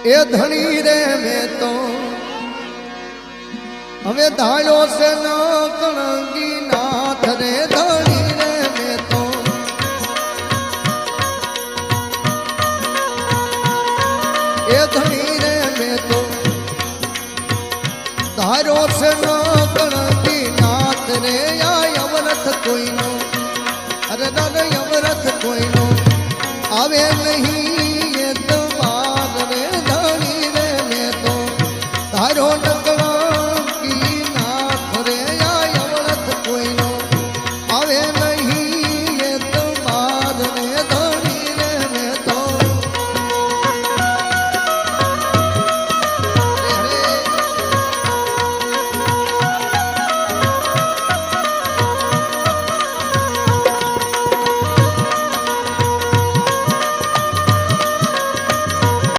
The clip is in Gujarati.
એ ધણી રે મેં તો હવે ધાળ્યો છે ન કણગી નાથ રે ધણી રે મેં તો એ ધણી રે મેં તો ધાર્યો છે ન કણગી નાથ રે આ યમરથ કોઈનો અરે દાદા યમરથ કોઈનો આવે નહીં